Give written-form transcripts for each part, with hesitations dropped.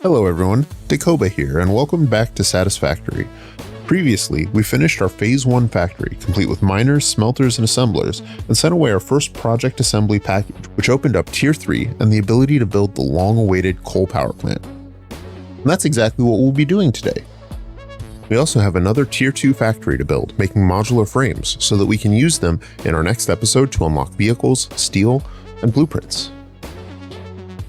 Hello everyone, Dakoba here, and welcome back to Satisfactory. Previously, we finished our Phase 1 factory, complete with miners, smelters, and assemblers, and sent away our first project assembly package, which opened up Tier 3 and the ability to build the long-awaited coal power plant. And that's exactly what we'll be doing today. We also have another Tier 2 factory to build, making modular frames, so that we can use them in our next episode to unlock vehicles, steel, and blueprints.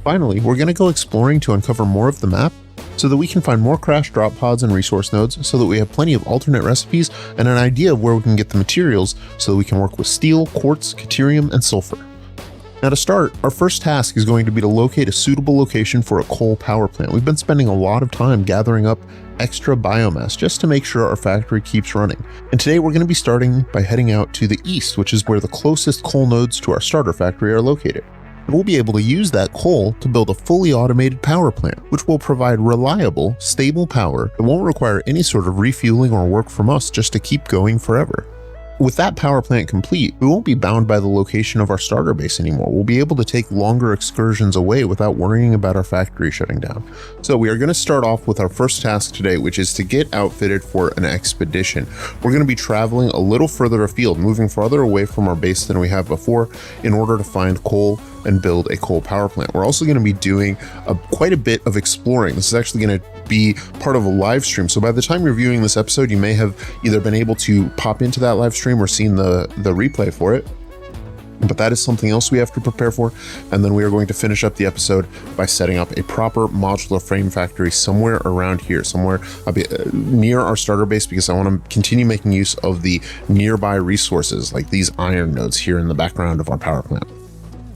Finally, we're going to go exploring to uncover more of the map so that we can find more crash drop pods and resource nodes so that we have plenty of alternate recipes and an idea of where we can get the materials so that we can work with steel, quartz, caterium, and sulfur. Now to start, our first task is going to be to locate a suitable location for a coal power plant. We've been spending a lot of time gathering up extra biomass just to make sure our factory keeps running. And today we're going to be starting by heading out to the east, which is where the closest coal nodes to our starter factory are located. We'll be able to use that coal to build a fully automated power plant, which will provide reliable, stable power that won't require any sort of refueling or work from us just to keep going forever. With that power plant complete, we won't be bound by the location of our starter base anymore. We'll be able to take longer excursions away without worrying about our factory shutting down. So we are going to start off with our first task today, which is to get outfitted for an expedition. We're going to be traveling a little further afield, moving farther away from our base than we have before in order to find coal and build a coal power plant. We're also going to be doing quite a bit of exploring. This is actually going to be part of a live stream. So by the time you're viewing this episode, you may have either been able to pop into that live stream or seen the replay for it. But that is something else we have to prepare for. And then we are going to finish up the episode by setting up a proper modular frame factory somewhere around here, somewhere near our starter base, because I want to continue making use of the nearby resources like these iron nodes here in the background of our power plant.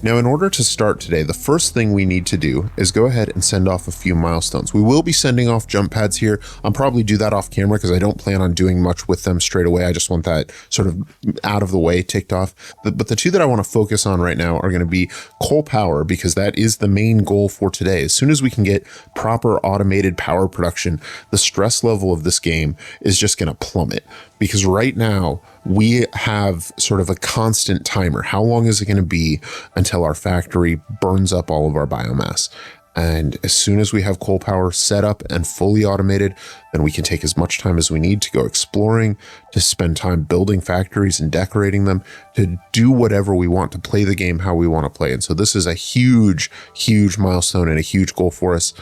Now, in order to start today, the first thing we need to do is go ahead and send off a few milestones. We will be sending off jump pads here. I'll probably do that off camera because I don't plan on doing much with them straight away. I just want that sort of out of the way, ticked off. But the two that I want to focus on right now are going to be coal power, because that is the main goal for today. As soon as we can get proper automated power production, the stress level of this game is just going to plummet. Because right now, we have sort of a constant timer. How long is it going to be until our factory burns up all of our biomass? And as soon as we have coal power set up and fully automated, then we can take as much time as we need to go exploring, to spend time building factories and decorating them, to do whatever we want, to play the game how we want to play. And so this is a huge, huge milestone and a huge goal for us.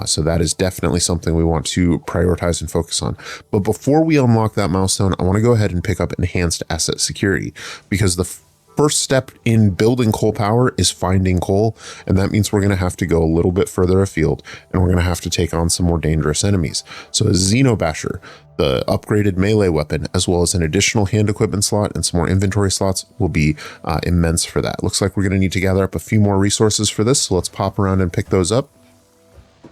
So that is definitely something we want to prioritize and focus on. But before we unlock that milestone, I want to go ahead and pick up enhanced asset security, because the first step in building coal power is finding coal, and that means we're going to have to go a little bit further afield, and we're going to have to take on some more dangerous enemies. So a Xenobasher, the upgraded melee weapon, as well as an additional hand equipment slot and some more inventory slots will be immense for that. Looks like we're going to need to gather up a few more resources for this, so let's pop around and pick those up.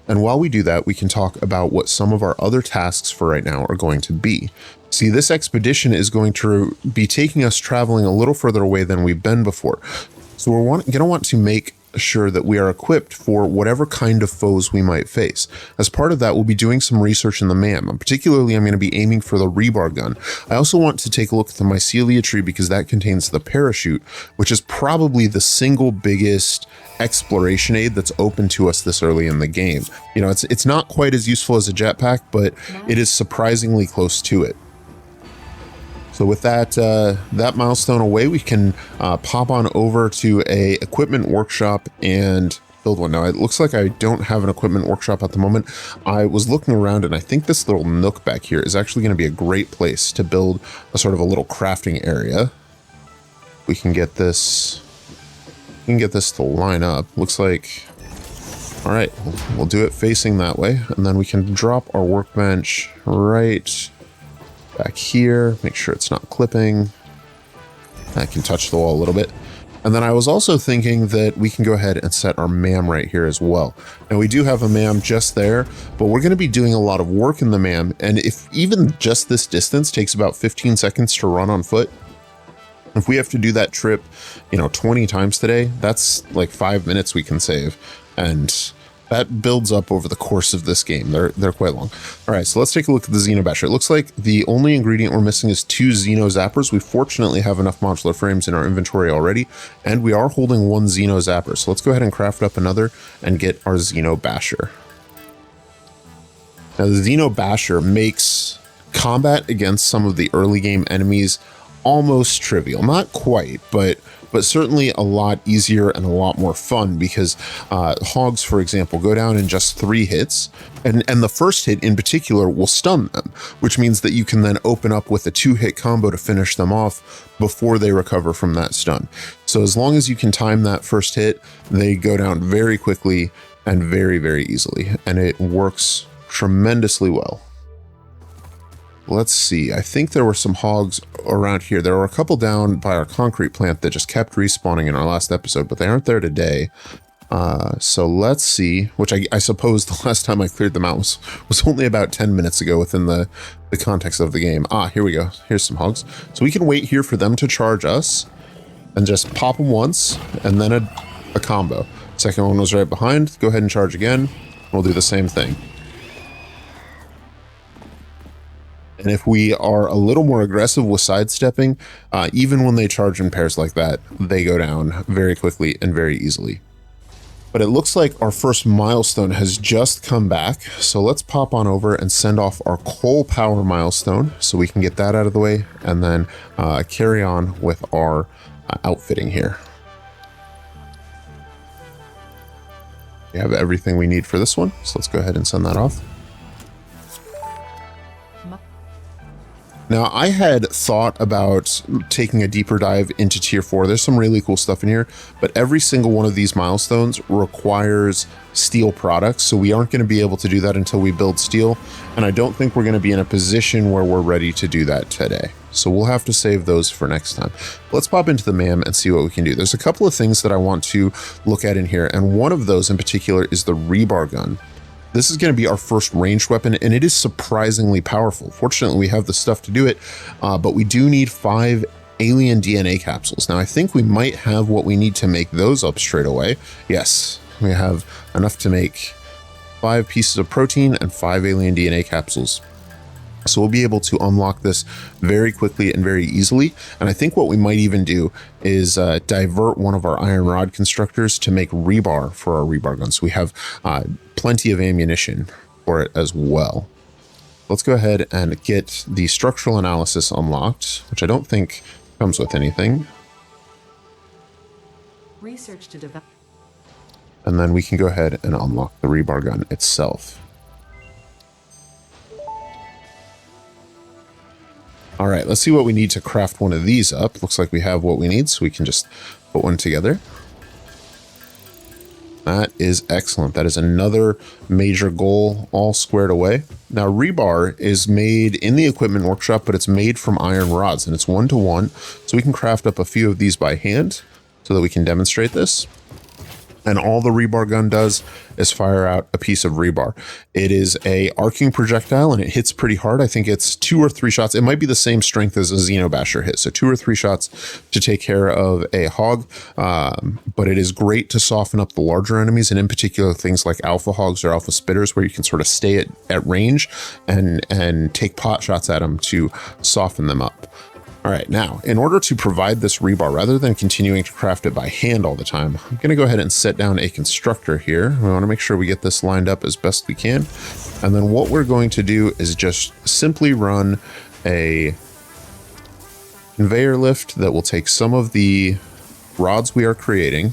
And while we do that, we can talk about what some of our other tasks for right now are going to be. See, this expedition is going to be taking us traveling a little further away than we've been before. So we're going to want to make sure that we are equipped for whatever kind of foes we might face. As part of that, we'll be doing some research in the MAM. Particularly, I'm going to be aiming for the rebar gun. I also want to take a look at the mycelia tree, because that contains the parachute, which is probably the single biggest exploration aid that's open to us this early in the game. You know, it's not quite as useful as a jetpack, but it is surprisingly close to it. So with that milestone away, we can pop on over to a equipment workshop and build one. Now, it looks like I don't have an equipment workshop at the moment. I was looking around, and I think this little nook back here is actually going to be a great place to build a sort of a little crafting area. We can get this to line up. Looks like, all right, we'll do it facing that way, and then we can drop our workbench right back here, make sure it's not clipping. I can touch the wall a little bit. And then I was also thinking that we can go ahead and set our MAM right here as well. Now, we do have a MAM just there, but we're going to be doing a lot of work in the MAM. And if even just this distance takes about 15 seconds to run on foot, if we have to do that trip, 20 times today, that's like 5 minutes we can save. And that builds up over the course of this game. They're quite long. All right, so let's take a look at the Xenobasher. It looks like the only ingredient we're missing is 2 Xeno Zappers. We fortunately have enough modular frames in our inventory already, and we are holding 1 Xeno Zapper. So let's go ahead and craft up another and get our Xenobasher. Now, the Xeno Basher makes combat against some of the early game enemies almost trivial. Not quite, but certainly a lot easier and a lot more fun, because hogs, for example, go down in just 3 hits, and the first hit in particular will stun them, which means that you can then open up with a 2-hit combo to finish them off before they recover from that stun. So as long as you can time that first hit, they go down very quickly and very, very easily, and it works tremendously well. Let's see, I think there were some hogs around here. There were a couple down by our concrete plant that just kept respawning in our last episode, but they aren't there today. So let's see, which I suppose the last time I cleared them out was only about 10 minutes ago within the context of the game. Here we go. Here's some hogs. So we can wait here for them to charge us and just pop them once and then a combo. Second one was right behind. Go ahead and charge again. We'll do the same thing. And if we are a little more aggressive with sidestepping, even when they charge in pairs like that, they go down very quickly and very easily. But it looks like our first milestone has just come back. So let's pop on over and send off our coal power milestone so we can get that out of the way, and then carry on with our outfitting here. We have everything we need for this one, so let's go ahead and send that off. Now, I had thought about taking a deeper dive into tier 4. There's some really cool stuff in here, but every single one of these milestones requires steel products, so we aren't going to be able to do that until we build steel, and I don't think we're going to be in a position where we're ready to do that today. So we'll have to save those for next time. Let's pop into the MAM and see what we can do. There's a couple of things that I want to look at in here, and one of those in particular is the rebar gun. This is going to be our first ranged weapon, and it is surprisingly powerful. Fortunately, we have the stuff to do it, but we do need 5 alien DNA capsules. Now, I think we might have what we need to make those up straight away. Yes, we have enough to make 5 pieces of protein and 5 alien DNA capsules. So we'll be able to unlock this very quickly and very easily. And I think what we might even do is divert one of our iron rod constructors to make rebar for our rebar gun. So we have plenty of ammunition for it as well. Let's go ahead and get the structural analysis unlocked, which I don't think comes with anything. Research to develop. And then we can go ahead and unlock the rebar gun itself. All right, let's see what we need to craft one of these up. Looks like we have what we need, so we can just put one together. That is excellent. That is another major goal all squared away. Now, rebar is made in the equipment workshop, but it's made from iron rods, and it's 1-to-1. So we can craft up a few of these by hand so that we can demonstrate this. And all the rebar gun does is fire out a piece of rebar. It is a arcing projectile, and it hits pretty hard. I think it's 2 or 3 shots. It might be the same strength as a Xeno Basher hit. So 2 or 3 shots to take care of a hog. But it is great to soften up the larger enemies, and in particular things like alpha hogs or alpha spitters, where you can sort of stay at range and take pot shots at them to soften them up. All right, now, in order to provide this rebar, rather than continuing to craft it by hand all the time, I'm going to go ahead and set down a constructor here. We want to make sure we get this lined up as best we can. And then what we're going to do is just simply run a conveyor lift that will take some of the rods we are creating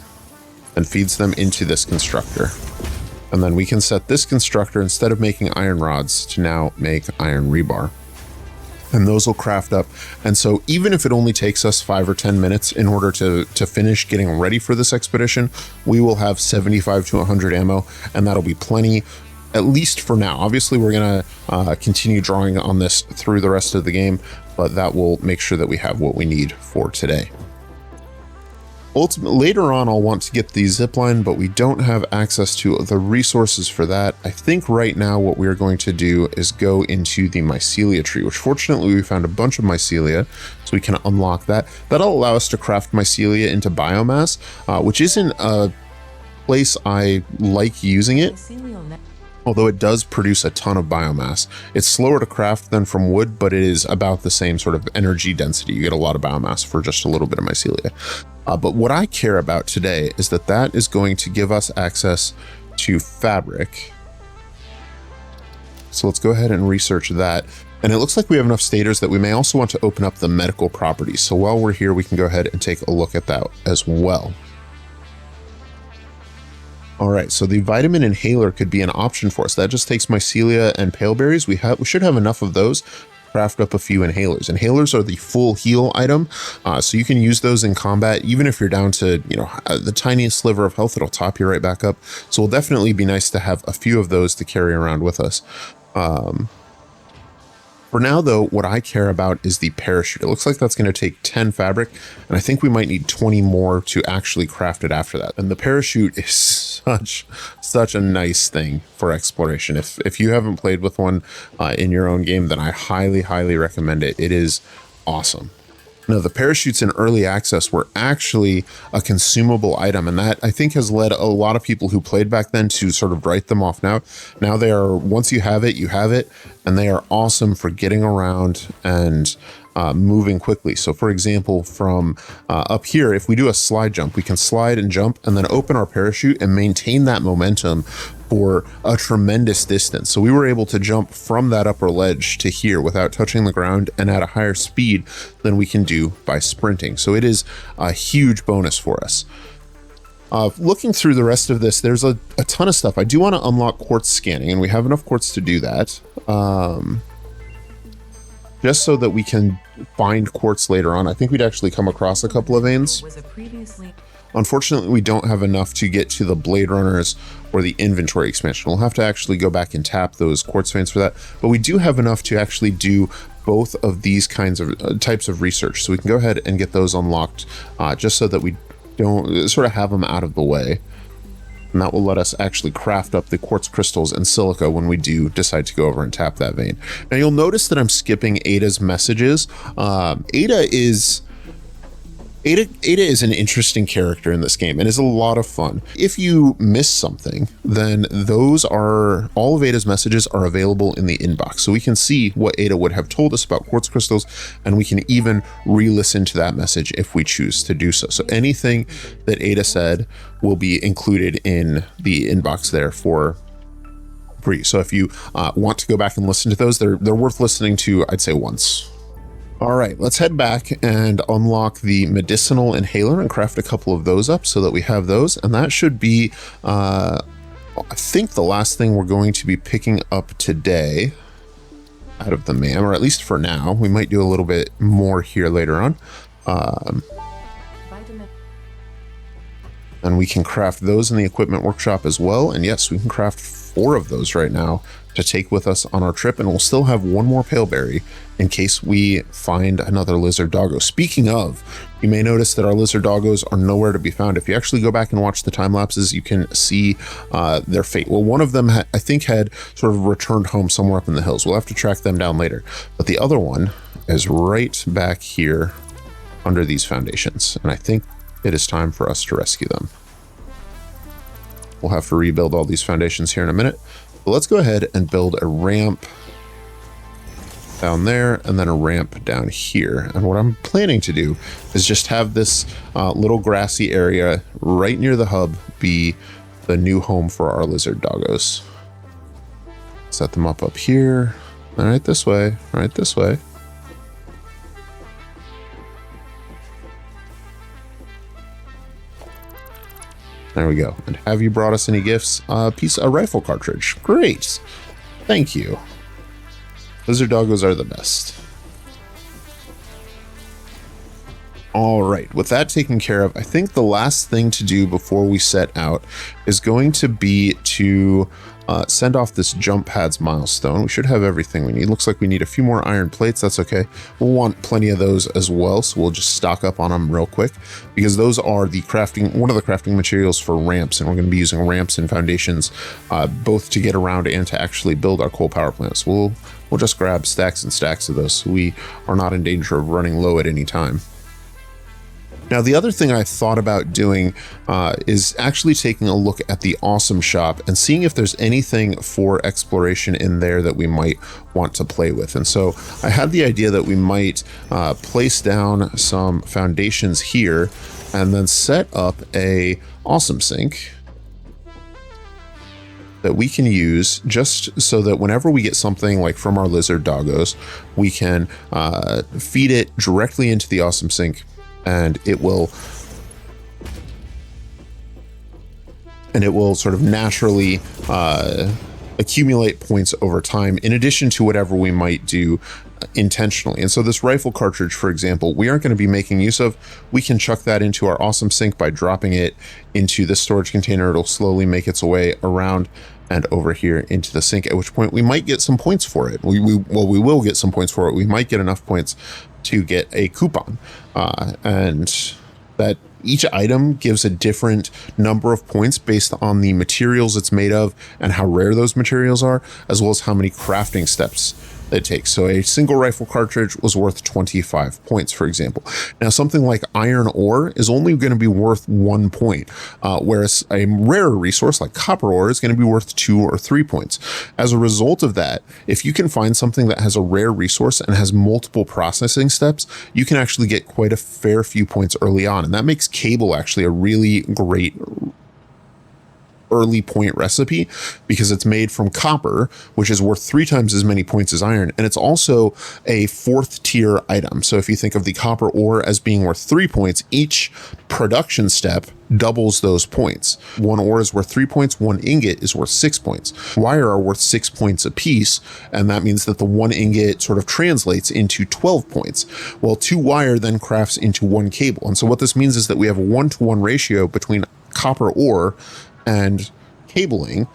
and feeds them into this constructor. And then we can set this constructor, instead of making iron rods, to now make iron rebar. And those will craft up. And so even if it only takes us 5 or 10 minutes in order to finish getting ready for this expedition, we will have 75 to 100 ammo, and that'll be plenty, at least for now. Obviously, we're going to continue drawing on this through the rest of the game, but that will make sure that we have what we need for today. Ultimately, later on, I'll want to get the zipline, but we don't have access to the resources for that. I think right now what we're going to do is go into the mycelia tree, which fortunately we found a bunch of mycelia, so we can unlock that. That'll allow us to craft mycelia into biomass, which isn't a place I like using it, although it does produce a ton of biomass. It's slower to craft than from wood, but it is about the same sort of energy density. You get a lot of biomass for just a little bit of mycelia. But what I care about today is that is going to give us access to fabric. So let's go ahead and research that. And it looks like we have enough stators that we may also want to open up the medical properties. So while we're here, we can go ahead and take a look at that as well. All right, so the vitamin inhaler could be an option for us. That just takes mycelia and pale berries. We should have enough of those to craft up a few inhalers. Inhalers are the full heal item, so you can use those in combat, even if you're down to, the tiniest sliver of health, it'll top you right back up. So it'll definitely be nice to have a few of those to carry around with us. For now, though, what I care about is the parachute. It looks like that's going to take 10 fabric, and I think we might need 20 more to actually craft it after that. And the parachute is such a nice thing for exploration. If you haven't played with one in your own game, then I highly, highly recommend it. It is awesome. Now, the parachutes in early access were actually a consumable item, and that I think has led a lot of people who played back then to sort of write them off now. Now they are, once you have it, and they are awesome for getting around and moving quickly. So for example, from up here, if we do a slide jump, we can slide and jump and then open our parachute and maintain that momentum for a tremendous distance. So we were able to jump from that upper ledge to here without touching the ground and at a higher speed than we can do by sprinting. So it is a huge bonus for us. Looking through the rest of this, there's a ton of stuff. I do want to unlock quartz scanning, and we have enough quartz to do that. Just so that we can find quartz later on. I think we'd actually come across a couple of veins. Unfortunately, we don't have enough to get to the Blade Runners or the inventory expansion. We'll have to actually go back and tap those quartz veins for that. But we do have enough to actually do both of these kinds of types of research. So we can go ahead and get those unlocked just so that we don't sort of have them out of the way. And that will let us actually craft up the quartz crystals and silica when we do decide to go over and tap that vein. Now you'll notice that I'm skipping Ada's messages. Ada is an interesting character in this game and is a lot of fun. If you miss something, then all of Ada's messages are available in the inbox. So we can see what Ada would have told us about quartz crystals, and we can even re-listen to that message if we choose to do so. So anything that Ada said will be included in the inbox there for free. So if you want to go back and listen to those, they're worth listening to, I'd say, once. All right, let's head back and unlock the medicinal inhaler and craft a couple of those up so that we have those. And that should be, I think, the last thing we're going to be picking up today out of the MAM, or at least for now. We might do a little bit more here later on. And we can craft those in the equipment workshop as well. And yes, we can craft 4 of those right now to take with us on our trip, and we'll still have 1 more paleberry in case we find another lizard doggo. Speaking of, you may notice that our lizard doggos are nowhere to be found. If you actually go back and watch the time lapses, you can see their fate. Well, one of them I think had sort of returned home somewhere up in the hills. We'll have to track them down later, but the other one is right back here under these foundations, and I think it is time for us to rescue them. We'll have to rebuild all these foundations here in a minute. But let's go ahead and build a ramp down there and then a ramp down here. And what I'm planning to do is just have this little grassy area right near the hub be the new home for our lizard doggos. Set them up here. All right, this way, right this way. There we go. And have you brought us any gifts? A rifle cartridge. Great. Thank you. Lizard doggos are the best. All right, with that taken care of, I think the last thing to do before we set out is going to be to send off this jump pads milestone. We should have everything we need. Looks like we need a few more iron plates. That's okay. We'll want plenty of those as well, so we'll just stock up on them real quick, because those are one of the crafting materials for ramps, and we're going to be using ramps and foundations both to get around and to actually build our coal power plants. We'll just grab stacks and stacks of those so we are not in danger of running low at any time. Now, the other thing I thought about doing is actually taking a look at the Awesome Shop and seeing if there's anything for exploration in there that we might want to play with. And so I had the idea that we might place down some foundations here and then set up a Awesome Sink that we can use just so that whenever we get something like from our lizard doggos, we can feed it directly into the awesome sink, and it will sort of naturally accumulate points over time, in addition to whatever we might do intentionally. And so this rifle cartridge, for example, we aren't going to be making use of. We can chuck that into our awesome sink by dropping it into the storage container. It'll slowly make its way around and over here into the sink, at which point we might get some points for it. We will get some points for it. We might get enough points to get a coupon, and that each item gives a different number of points based on the materials it's made of and how rare those materials are, as well as how many crafting steps it takes. So a single rifle cartridge was worth 25 points, for example. Now, something like iron ore is only going to be worth 1 point, whereas a rarer resource like copper ore is going to be worth 2 or 3 points. As a result of that, if you can find something that has a rare resource and has multiple processing steps, you can actually get quite a fair few points early on. And that makes cable actually a really great early point recipe, because it's made from copper, which is worth 3 times as many points as iron, and it's also a 4th tier item. So if you think of the copper ore as being worth 3 points, each production step doubles those points. 1 ore is worth 3 points, 1 ingot is worth 6 points. Wire are worth 6 points a piece, and that means that the 1 ingot sort of translates into 12 points. Well, 2 wire then crafts into 1 cable. And so what this means is that we have a 1-to-1 ratio between copper ore and cabling,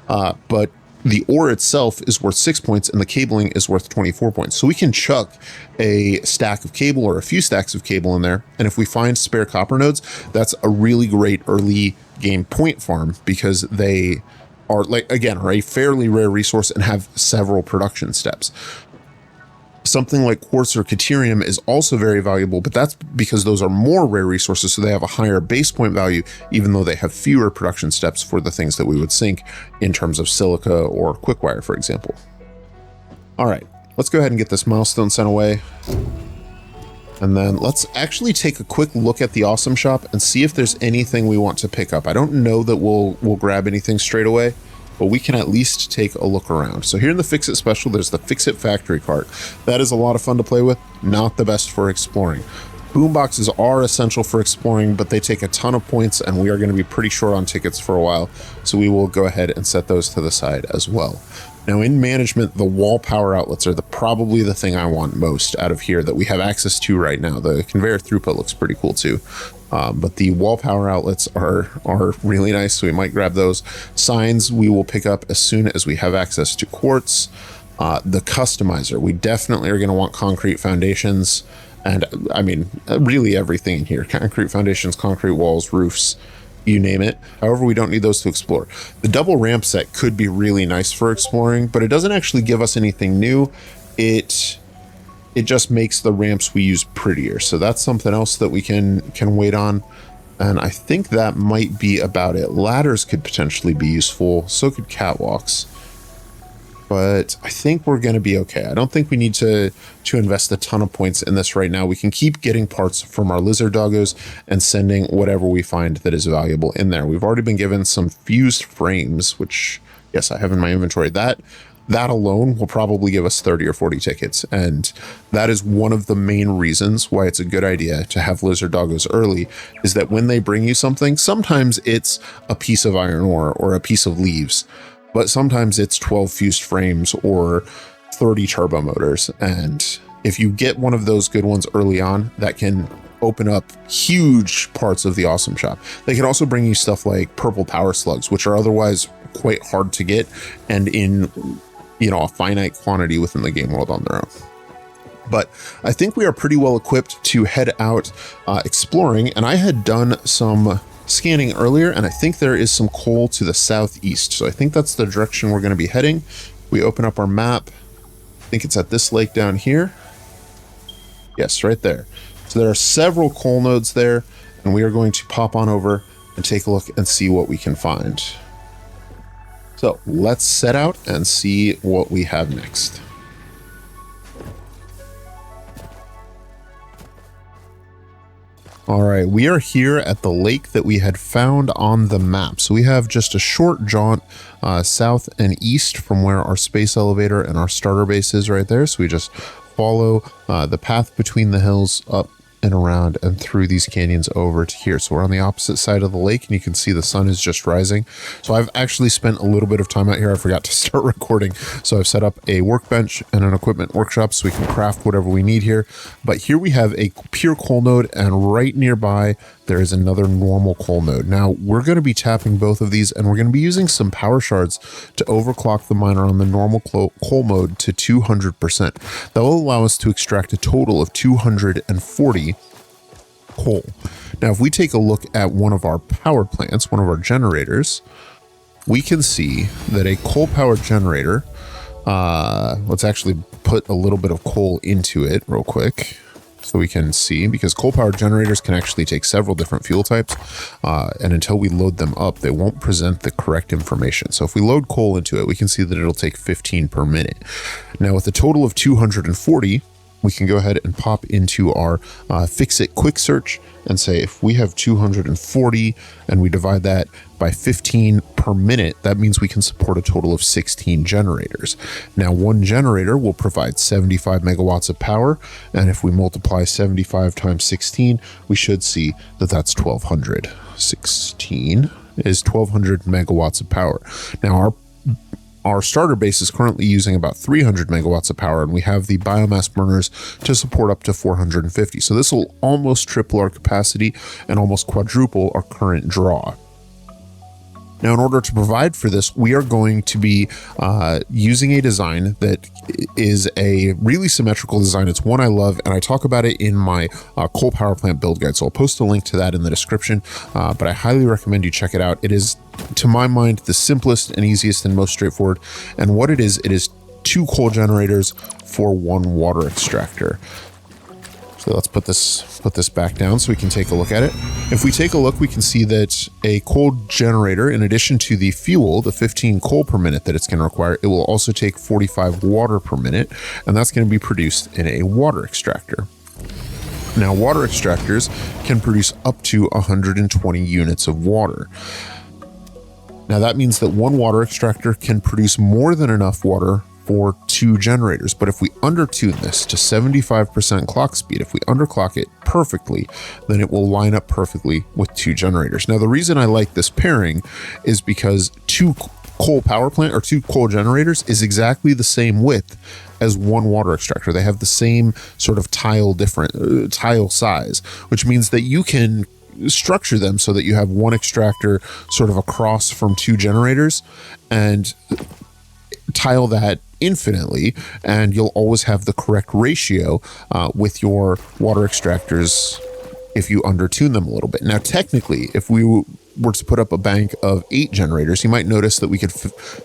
but the ore itself is worth 6 points and the cabling is worth 24 points. So we can chuck a stack of cable or a few stacks of cable in there, and if we find spare copper nodes, that's a really great early game point farm, because they are, like, again, are a fairly rare resource and have several production steps. Something like quartz or caterium is also very valuable, but that's because those are more rare resources, so they have a higher base point value, even though they have fewer production steps for the things that we would sink in terms of silica or quickwire, for example. All right, let's go ahead and get this milestone sent away. And then let's actually take a quick look at the awesome shop and see if there's anything we want to pick up. I don't know that we'll grab anything straight away, but we can at least take a look around. So here in the Fix It Special, there's the Fix It Factory cart. That is a lot of fun to play with, not the best for exploring. Boomboxes are essential for exploring, but they take a ton of points, and we are going to be pretty short on tickets for a while, so we will go ahead and set those to the side as well. Now, in management, the wall power outlets are probably the thing I want most out of here that we have access to right now. The conveyor throughput looks pretty cool too. But the wall power outlets are really nice, so we might grab those. Signs we will pick up as soon as we have access to quartz. The customizer, we definitely are going to want concrete foundations, and I mean, really everything in here. Concrete foundations, concrete walls, roofs, you name it. However, we don't need those to explore. The double ramp set could be really nice for exploring, but it doesn't actually give us anything new. It just makes the ramps we use prettier. So that's something else that we can wait on. And I think that might be about it. Ladders could potentially be useful. So could catwalks. But I think we're going to be okay. I don't think we need to invest a ton of points in this right now. We can keep getting parts from our lizard doggos and sending whatever we find that is valuable in there. We've already been given some fused frames, which, yes, I have in my inventory. That alone will probably give us 30 or 40 tickets. And that is one of the main reasons why it's a good idea to have lizard doggos early, is that when they bring you something, sometimes it's a piece of iron ore or a piece of leaves, but sometimes it's 12 fused frames or 30 turbo motors. And if you get one of those good ones early on, that can open up huge parts of the awesome shop. They can also bring you stuff like purple power slugs, which are otherwise quite hard to get and in, a finite quantity within the game world on their own. But I think we are pretty well equipped to head out exploring, and I had done some scanning earlier, and I think there is some coal to the southeast. So I think that's the direction we're going to be heading. We open up our map. I think it's at this lake down here. Yes, right there. So there are several coal nodes there, and we are going to pop on over and take a look and see what we can find. So let's set out and see what we have next. All right, we are here at the lake that we had found on the map. So we have just a short jaunt south and east from where our space elevator and our starter base is right there. So we just follow the path between the hills up and around and through these canyons over to here. So we're on the opposite side of the lake and you can see the sun is just rising. So I've actually spent a little bit of time out here. I forgot to start recording. So I've set up a workbench and an equipment workshop so we can craft whatever we need here. But here we have a pure coal node, and right nearby there is another normal coal node. Now we're going to be tapping both of these, and we're going to be using some power shards to overclock the miner on the normal coal mode to 200%. That will allow us to extract a total of 240 coal. Now, if we take a look at one of our power plants, one of our generators, we can see that a coal powered generator, let's actually put a little bit of coal into it real quick so we can see, because coal powered generators can actually take several different fuel types, and until we load them up, they won't present the correct information. So if we load coal into it, we can see that it'll take 15 per minute. Now with a total of 240, we can go ahead and pop into our fix-it quick search and say if we have 240 and we divide that by 15 per minute, that means we can support a total of 16 generators. Now, one generator will provide 75 megawatts of power, and if we multiply 75 times 16, we should see that that's 1200. 16 is 1200 megawatts of power. Now, our starter base is currently using about 300 megawatts of power, and we have the biomass burners to support up to 450. So this will almost triple our capacity and almost quadruple our current draw. Now, in order to provide for this, we are going to be using a design that is a really symmetrical design. It's one I love, and I talk about it in my coal power plant build guide. So I'll post a link to that in the description, but I highly recommend you check it out. It is, to my mind, the simplest and easiest and most straightforward. And what it is 2 coal generators for 1 water extractor. So let's put this back down so we can take a look at it. If we take a look, we can see that a coal generator, in addition to the fuel, the 15 coal per minute that it's going to require, it will also take 45 water per minute, and that's going to be produced in a water extractor. Now, water extractors can produce up to 120 units of water. Now, that means that one water extractor can produce more than enough water for 2 generators. But if we undertune this to 75% clock speed, if we underclock it perfectly, then it will line up perfectly with 2 generators. Now, the reason I like this pairing is because 2 coal power plant or 2 coal generators is exactly the same width as 1 water extractor. They have the same sort of tile size, which means that you can structure them so that you have 1 extractor sort of across from 2 generators and tile that infinitely, and you'll always have the correct ratio with your water extractors if you undertune them a little bit. Now, technically, if we were to put up a bank of 8 generators, you might notice that we could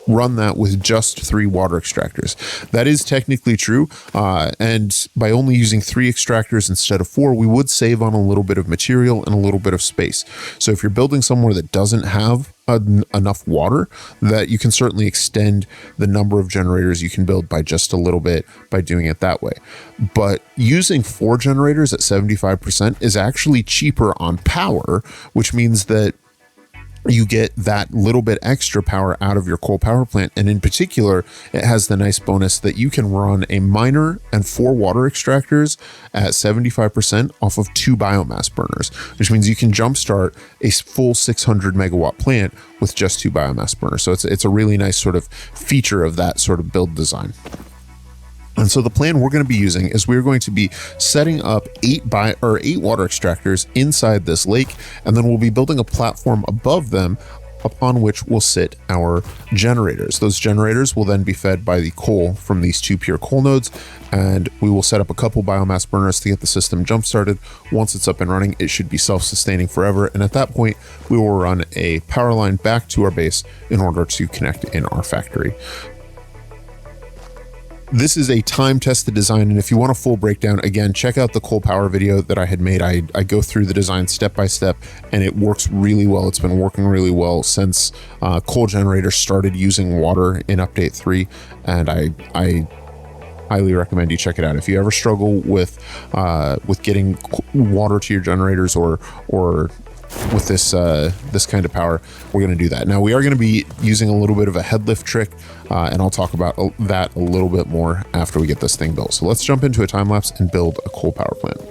run that with just 3 water extractors. That is technically true, and by only using 3 extractors instead of 4, we would save on a little bit of material and a little bit of space. So if you're building somewhere that doesn't have enough water, that you can certainly extend the number of generators you can build by just a little bit by doing it that way. But using 4 generators at 75% is actually cheaper on power, which means that you get that little bit extra power out of your coal power plant. And in particular, it has the nice bonus that you can run a miner and 4 water extractors at 75% off of 2 biomass burners, which means you can jumpstart a full 600 megawatt plant with just 2 biomass burners. So it's a really nice sort of feature of that sort of build design. And so the plan we're going to be using is we're going to be setting up 8 water extractors inside this lake, and then we'll be building a platform above them upon which will sit our generators. Those generators will then be fed by the coal from these 2 pure coal nodes, and we will set up a couple biomass burners to get the system jump started. Once it's up and running, it should be self-sustaining forever, and at that point, we will run a power line back to our base in order to connect in our factory. This is a time-tested design, and if you want a full breakdown, again, check out the coal power video that I had made. I go through the design step by step, and it works really well. It's been working really well since coal generators started using water in update 3, and I highly recommend you check it out. If you ever struggle with getting water to your generators or with this this kind of power, we're going to do that. Now we are going to be using a little bit of a head lift trick, and I'll talk about that a little bit more after we get this thing built. So let's jump into a time lapse and build a coal power plant.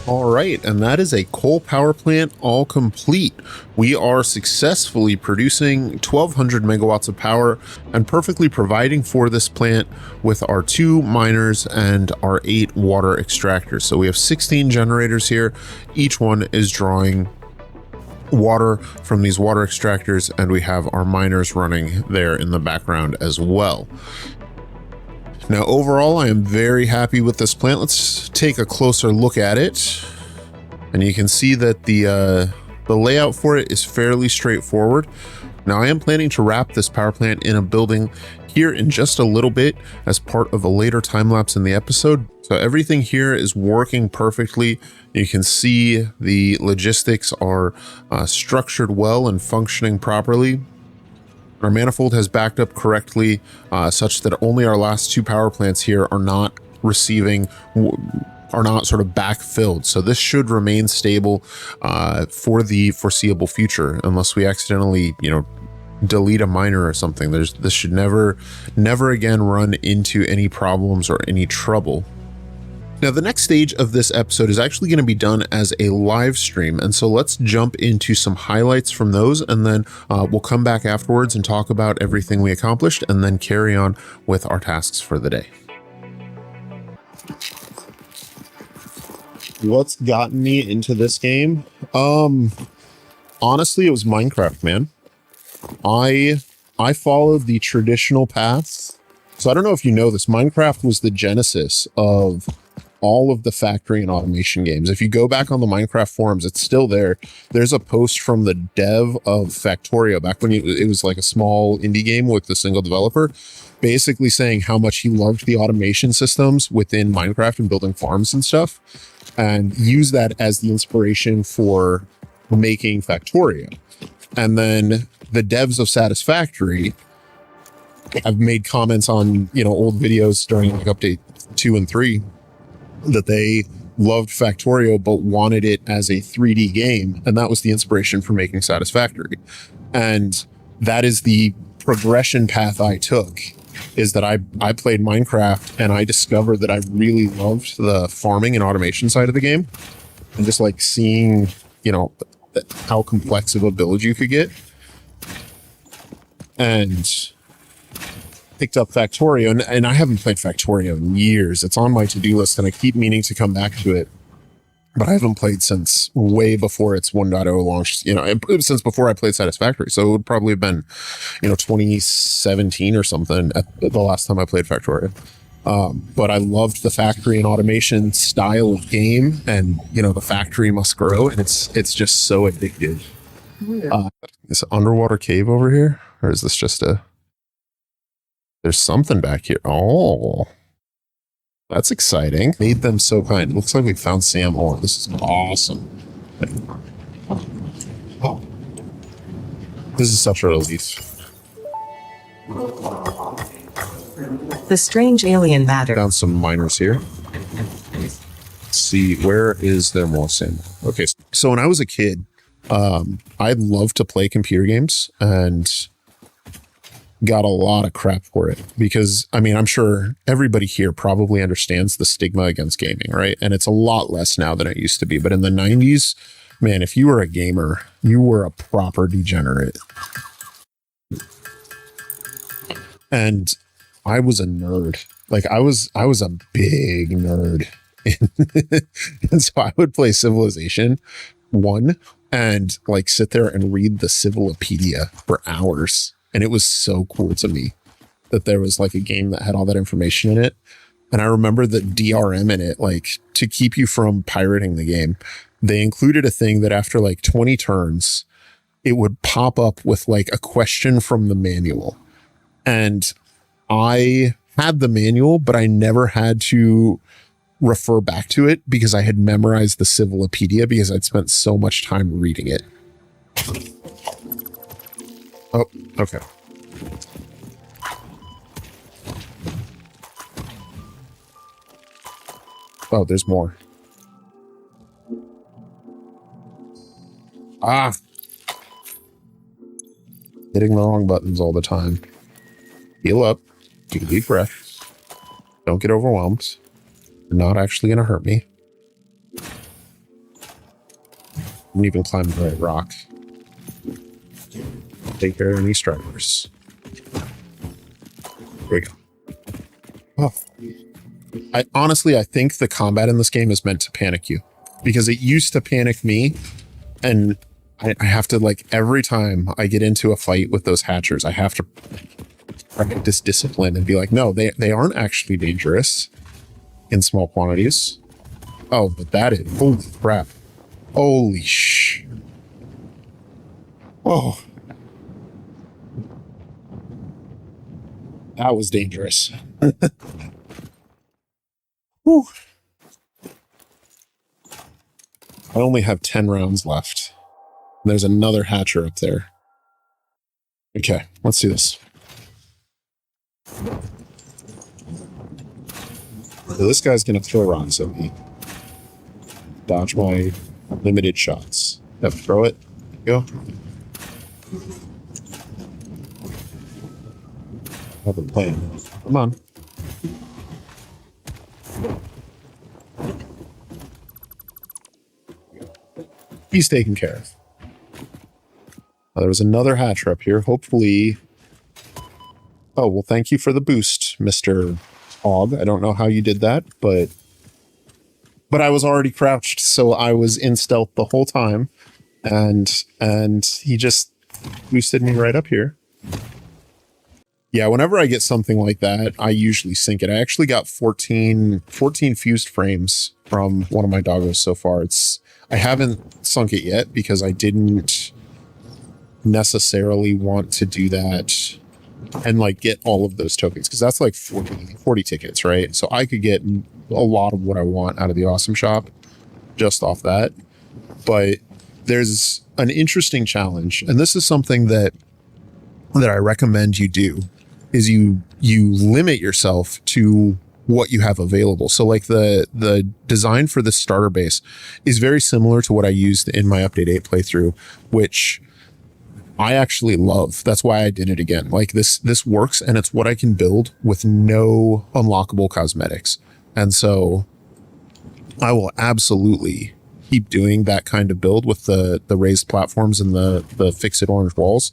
All right, and that is a coal power plant all complete. We are successfully producing 1200 megawatts of power and perfectly providing for this plant with our 2 miners and our 8 water extractors. So we have 16 generators here. Each one is drawing water from these water extractors, and we have our miners running there in the background as well. Now, overall, I am very happy with this plant. Let's take a closer look at it. And you can see that the layout for it is fairly straightforward. Now, I am planning to wrap this power plant in a building here in just a little bit as part of a later time lapse in the episode. So everything here is working perfectly. You can see the logistics are structured well and functioning properly. Our manifold has backed up correctly, such that only our last 2 power plants here are not sort of backfilled. So this should remain stable for the foreseeable future, unless we accidentally, delete a miner or something. This should never again run into any problems or any trouble. Now, the next stage of this episode is actually going to be done as a live stream, and so let's jump into some highlights from those, and then we'll come back afterwards and talk about everything we accomplished, and then carry on with our tasks for the day. What's gotten me into this game? Honestly, it was Minecraft, man. I followed the traditional paths. So I don't know if you know this, Minecraft was the genesis of all of the factory and automation games. If you go back on the Minecraft forums, it's still there. There's a post from the dev of Factorio back when it was like a small indie game with a single developer, basically saying how much he loved the automation systems within Minecraft and building farms and stuff, and use that as the inspiration for making Factorio. And then the devs of Satisfactory have made comments on, old videos during like update 2 and 3 that they loved Factorio but wanted it as a 3D game, and that was the inspiration for making Satisfactory. And that is the progression path I took, is that I played Minecraft and I discovered that I really loved the farming and automation side of the game, and just like seeing, how complex of a build you could get. And picked up Factorio, and I haven't played Factorio in years. It's on my to-do list, and I keep meaning to come back to it. But I haven't played since way before its 1.0 launched, since before I played Satisfactory. So it would probably have been, 2017 or something at the last time I played Factorio. But I loved the factory and automation style of game, and, the factory must grow, and it's just so addictive. Is it underwater cave over here? Or is this just there's something back here. Oh. That's exciting. Made them so kind. It looks like we found Sam ore. This is awesome. Oh. This is such a relief. The strange alien matter. Found some miners here. Let's see, where is there more Sam? Okay, so when I was a kid, I loved to play computer games and got a lot of crap for it because, I'm sure everybody here probably understands the stigma against gaming, right? And it's a lot less now than it used to be. But in the 90s, man, if you were a gamer, you were a proper degenerate. And I was a nerd. Like I was a big nerd. And so I would play Civilization 1 and like sit there and read the Civilopedia for hours. And it was so cool to me that there was like a game that had all that information in it. And I remember the DRM in it, like to keep you from pirating the game, they included a thing that after like 20 turns, it would pop up with like a question from the manual. And I had the manual, but I never had to refer back to it because I had memorized the Civilopedia because I'd spent so much time reading it. Oh, okay. Oh, there's more. Ah! Hitting the wrong buttons all the time. Heal up. Take a deep breath. Don't get overwhelmed. You're not actually going to hurt me. I didn't even climb the right rock. Take care of any strivers. Here we go. Oh. I think the combat in this game is meant to panic you because it used to panic me, and I have to, like, every time I get into a fight with those hatchers, I have to practice discipline and be like, no, they aren't actually dangerous in small quantities. Oh, but that is, holy crap. Holy sh. Oh. That was dangerous. Whew. I only have 10 rounds left. There's another hatcher up there. Okay, let's do this. So this guy's gonna throw rocks at me. Dodge my limited shots. Yep, throw it. Go. I have a plan. Come on. He's taken care of. There was another hatcher up here. Hopefully. Oh, well, thank you for the boost, Mr. Hog. I don't know how you did that, but I was already crouched, so I was in stealth the whole time, and he just boosted me right up here. Yeah, whenever I get something like that, I usually sink it. I actually got 14 fused frames from one of my doggos so far. I haven't sunk it yet because I didn't necessarily want to do that and like get all of those tokens because that's like 40 tickets, right? So I could get a lot of what I want out of the awesome shop just off that. But there's an interesting challenge, and this is something that I recommend you do, is you limit yourself to what you have available. So like the design for this starter base is very similar to what I used in my Update 8 playthrough, which I actually love. That's why I did it again. Like this works, and it's what I can build with no unlockable cosmetics. And so I will absolutely keep doing that kind of build with the raised platforms and the fix-it orange walls.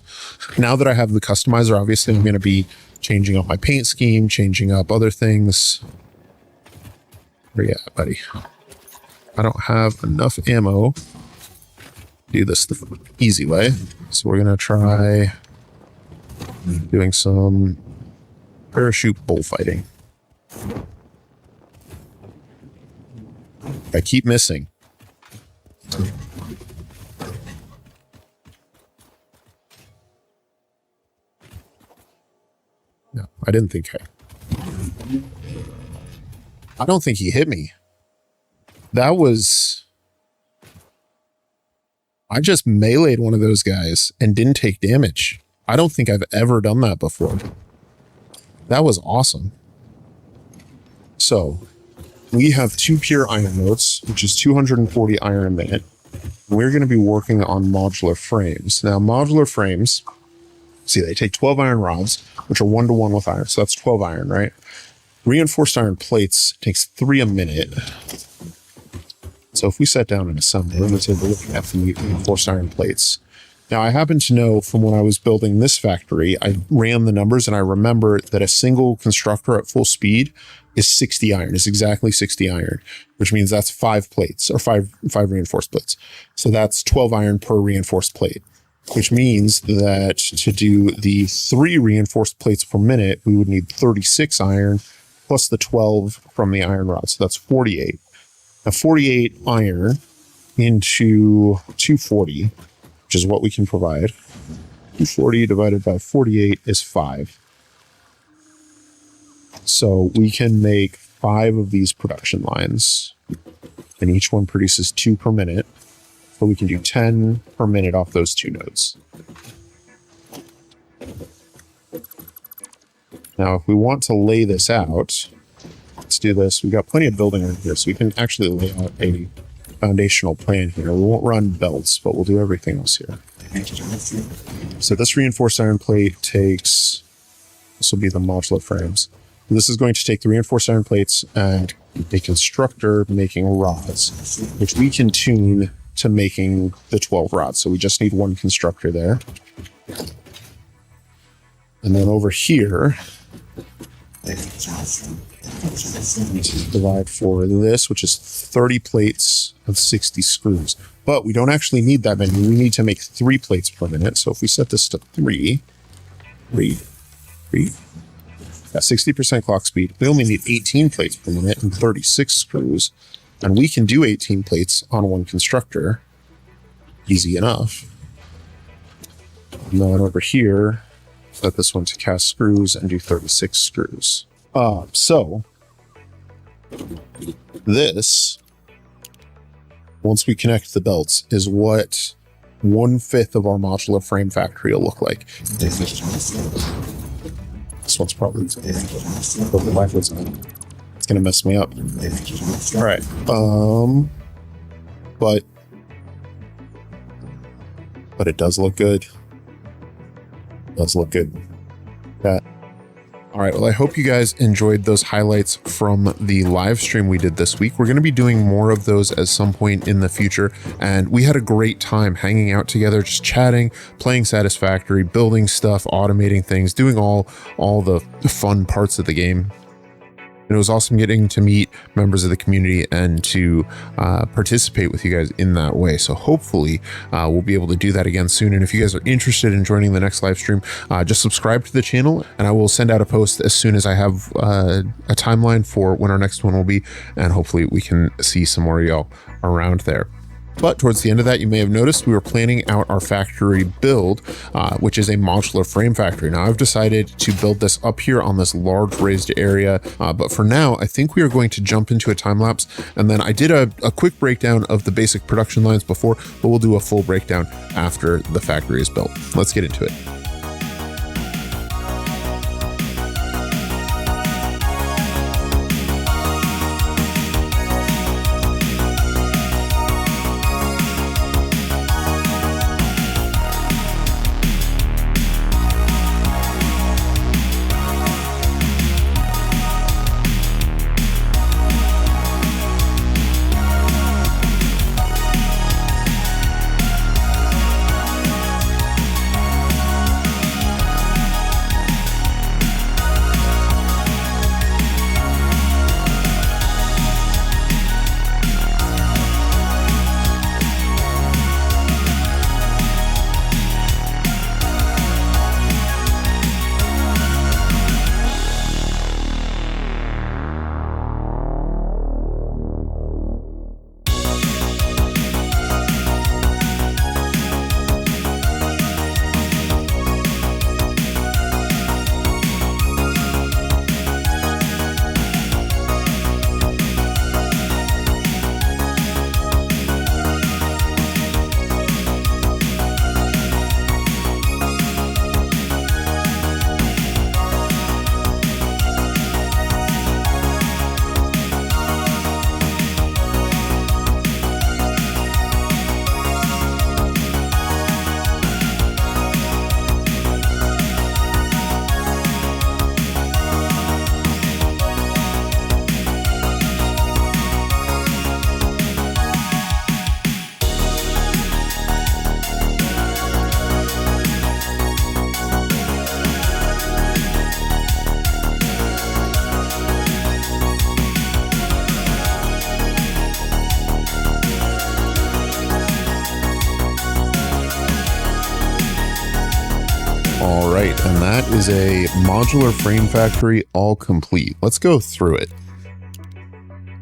Now that I have the customizer, obviously I'm going to be changing up my paint scheme, changing up other things. Where you at, buddy? I don't have enough ammo to do this the easy way. So we're going to try doing some parachute bullfighting. I keep missing. No, I didn't think I don't think he hit me. That was... I just meleeed one of those guys and didn't take damage. I don't think I've ever done that before. That was awesome. So, we have 2 pure iron motes, which is 240 iron a minute. We're going to be working on modular frames. Now, modular frames, see, they take 12 iron rods, which are 1-to-1 with iron. So that's 12 iron, right? Reinforced iron plates takes 3 a minute. So if we sat down and assemble, we're going to take a look at the reinforced iron plates. Now, I happen to know from when I was building this factory, I ran the numbers and I remember that a single constructor at full speed is 60 iron, is exactly 60 iron, which means that's 5 plates or five reinforced plates. So that's 12 iron per reinforced plate, which means that to do the 3 reinforced plates per minute, we would need 36 iron plus the 12 from the iron rod. So that's 48. Now 48 iron into 240, which is what we can provide. 240 divided by 48 is 5. So we can make 5 of these production lines, and each one produces 2 per minute. So we can do 10 per minute off those 2 nodes. Now, if we want to lay this out, let's do this. We've got plenty of building in here, so we can actually lay out a foundational plan here. We won't run belts, but we'll do everything else here. So this reinforced iron plate takes, this will be the modular frames. This is going to take the reinforced iron plates and a constructor making rods, which we can tune to making the 12 rods. So we just need 1 constructor there. And then over here, divide for this, which is 30 plates of 60 screws. But we don't actually need that many. We need to make 3 plates per minute. So if we set this to 3, at 60% clock speed, we only need 18 plates per minute and 36 screws. And we can do 18 plates on 1 constructor. Easy enough. And then over here, set this one to cast screws and do 36 screws. So this, once we connect the belts, is what 1/5 of our modular frame factory will look like. This one's probably it's gonna mess me up. All right. But it does look good. It does look good. That. All right, well, I hope you guys enjoyed those highlights from the live stream we did this week. We're going to be doing more of those at some point in the future, and we had a great time hanging out together, just chatting, playing Satisfactory, building stuff, automating things, doing all the fun parts of the game. And it was awesome getting to meet members of the community and to participate with you guys in that way. So hopefully we'll be able to do that again soon. And if you guys are interested in joining the next live stream, just subscribe to the channel and I will send out a post as soon as I have a timeline for when our next one will be. And hopefully we can see some more of y'all around there. But towards the end of that, you may have noticed we were planning out our factory build, which is a modular frame factory. Now I've decided to build this up here on this large raised area. But for now, I think we are going to jump into a time lapse. And then I did a quick breakdown of the basic production lines before, but we'll do a full breakdown after the factory is built. Let's get into it. And that is a modular frame factory all complete. Let's go through it.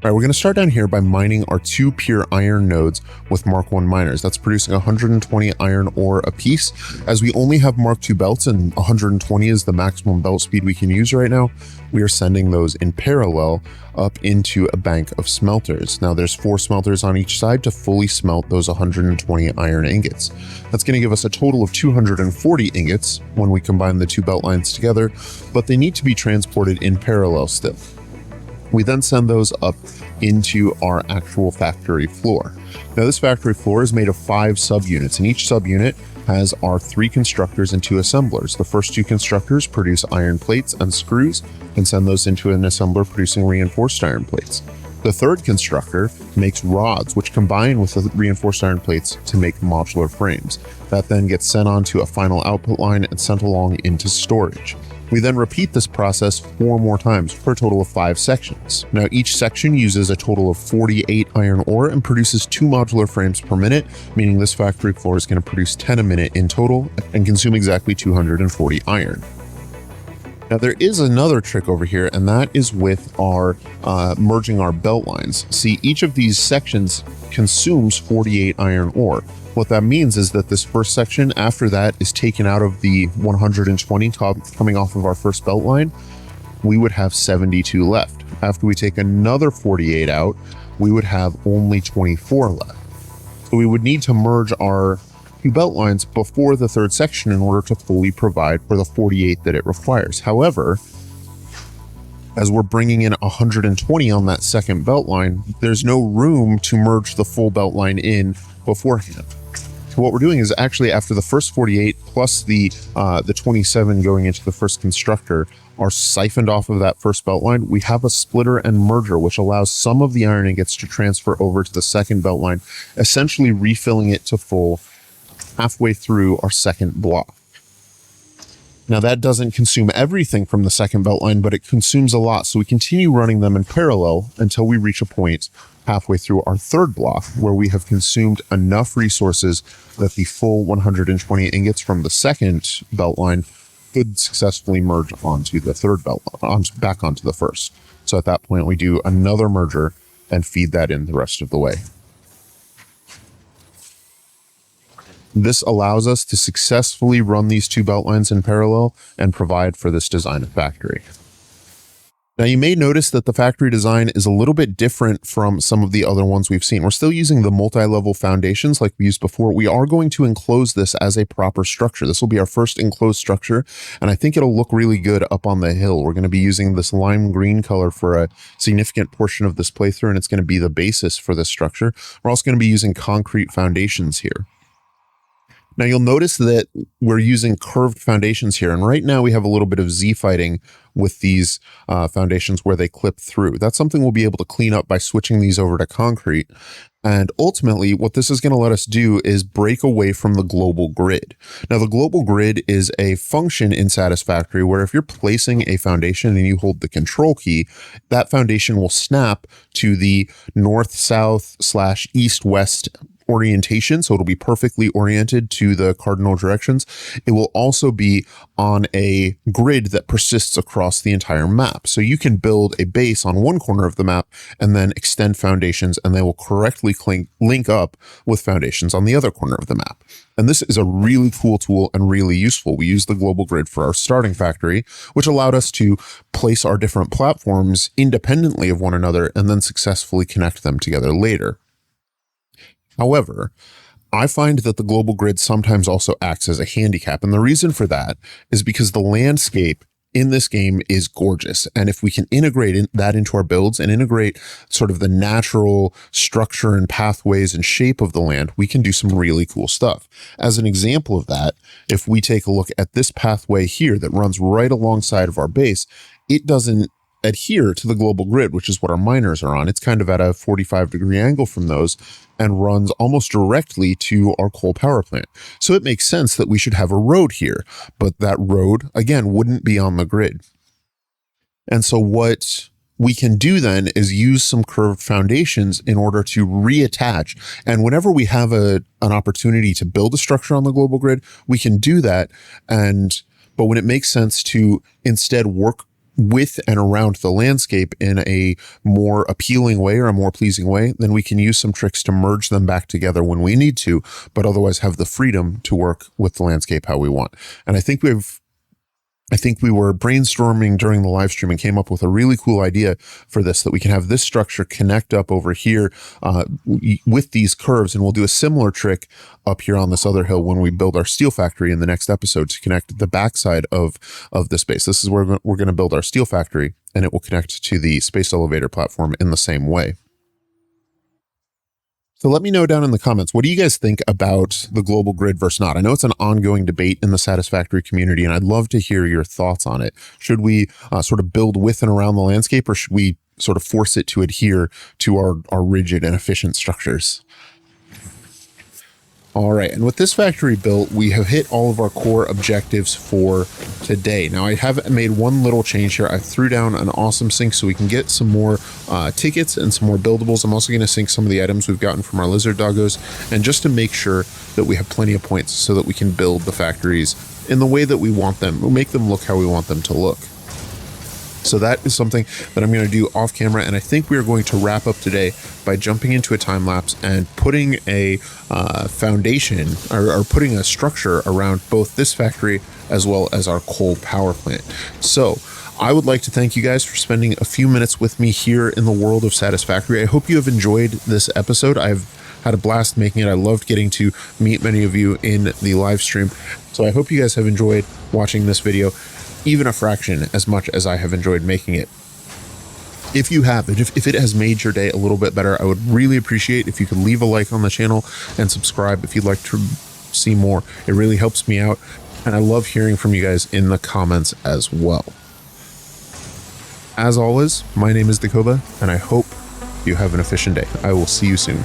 All right, we're going to start down here by mining our 2 pure iron nodes with Mark 1 miners. That's producing 120 iron ore a piece. As we only have Mark 2 belts and 120 is the maximum belt speed we can use right now, we are sending those in parallel up into a bank of smelters. Now there's 4 smelters on each side to fully smelt those 120 iron ingots. That's going to give us a total of 240 ingots when we combine the 2 belt lines together, but they need to be transported in parallel still. We then send those up into our actual factory floor. Now this factory floor is made of 5 subunits, and each subunit has our 3 constructors and 2 assemblers. The first 2 constructors produce iron plates and screws and send those into an assembler producing reinforced iron plates. The third constructor makes rods, which combine with the reinforced iron plates to make modular frames. That then gets sent onto a final output line and sent along into storage. We then repeat this process 4 more times for a total of 5 sections. Now each section uses a total of 48 iron ore and produces 2 modular frames per minute, meaning this factory floor is going to produce 10 a minute in total and consume exactly 240 iron. Now there is another trick over here, and that is with our merging our belt lines. See, each of these sections consumes 48 iron ore. What that means is that this first section after that is taken out of the 120 coming off of our first belt line, we would have 72 left. After we take another 48 out, we would have only 24 left. So we would need to merge our 2 belt lines before the third section in order to fully provide for the 48 that it requires. However, as we're bringing in 120 on that second belt line, there's no room to merge the full belt line in beforehand. So what we're doing is actually after the first 48 plus the 27 going into the first constructor are siphoned off of that first belt line, we have a splitter and merger, which allows some of the iron ingots to transfer over to the second belt line, essentially refilling it to full halfway through our second block. Now that doesn't consume everything from the second belt line, but it consumes a lot. So we continue running them in parallel until we reach a point halfway through our third block where we have consumed enough resources that the full 120 ingots from the second belt line could successfully merge onto the third belt line, back onto the first. So at that point, we do another merger and feed that in the rest of the way. This allows us to successfully run these 2 belt lines in parallel and provide for this design of factory. Now you may notice that the factory design is a little bit different from some of the other ones we've seen. We're still using the multi-level foundations like we used before. We are going to enclose this as a proper structure. This will be our first enclosed structure, and I think it'll look really good up on the hill. We're going to be using this lime green color for a significant portion of this playthrough, and it's going to be the basis for this structure. We're also going to be using concrete foundations here. Now you'll notice that we're using curved foundations here, and right now we have a little bit of Z-fighting with these foundations where they clip through. That's something we'll be able to clean up by switching these over to concrete. And ultimately, what this is going to let us do is break away from the global grid. Now, the global grid is a function in Satisfactory where if you're placing a foundation and you hold the control key, that foundation will snap to the north-south/east-west orientation, so it'll be perfectly oriented to the cardinal directions. It will also be on a grid that persists across the entire map. So you can build a base on one corner of the map and then extend foundations, and they will correctly link up with foundations on the other corner of the map. And this is a really cool tool and really useful. We use the global grid for our starting factory, which allowed us to place our different platforms independently of one another and then successfully connect them together later. However, I find that the global grid sometimes also acts as a handicap. And the reason for that is because the landscape in this game is gorgeous. And if we can integrate that into our builds and integrate sort of the natural structure and pathways and shape of the land, we can do some really cool stuff. As an example of that, if we take a look at this pathway here that runs right alongside of our base, it doesn't adhere to the global grid, which is what our miners are on. It's kind of at a 45-degree angle from those and runs almost directly to our coal power plant. So it makes sense that we should have a road here, but that road, again, wouldn't be on the grid. And so what we can do then is use some curved foundations in order to reattach. And whenever we have an opportunity to build a structure on the global grid, we can do that and But when it makes sense to instead work with and around the landscape in a more appealing way or a more pleasing way, then we can use some tricks to merge them back together when we need to, but otherwise have the freedom to work with the landscape how we want. And I think we were brainstorming during the live stream and came up with a really cool idea for this, that we can have this structure connect up over here with these curves. And we'll do a similar trick up here on this other hill when we build our steel factory in the next episode to connect the backside of the space. This is where we're going to build our steel factory, and it will connect to the space elevator platform in the same way. So let me know down in the comments, what do you guys think about the global grid versus not? I know it's an ongoing debate in the Satisfactory community, and I'd love to hear your thoughts on it. Should we sort of build with and around the landscape, or should we sort of force it to adhere to our rigid and efficient structures? All right, and with this factory built, we have hit all of our core objectives for today. Now, I have made one little change here. I threw down an awesome sink so we can get some more tickets and some more buildables. I'm also going to sink some of the items we've gotten from our lizard doggos, and just to make sure that we have plenty of points so that we can build the factories in the way that we want them. We'll make them look how we want them to look. So that is something that I'm going to do off camera, and I think we are going to wrap up today by jumping into a time lapse and putting a foundation or putting a structure around both this factory as well as our coal power plant. So I would like to thank you guys for spending a few minutes with me here in the world of Satisfactory. I hope you have enjoyed this episode. I've had a blast making it. I loved getting to meet many of you in the live stream. So I hope you guys have enjoyed watching this video, even a fraction as much as I have enjoyed making it. If you have, if it has made your day a little bit better, I would really appreciate if you could leave a like on the channel and subscribe if you'd like to see more. It really helps me out, and I love hearing from you guys in the comments as well. As always, my name is Dakoba, and I hope you have an efficient day. I will see you soon.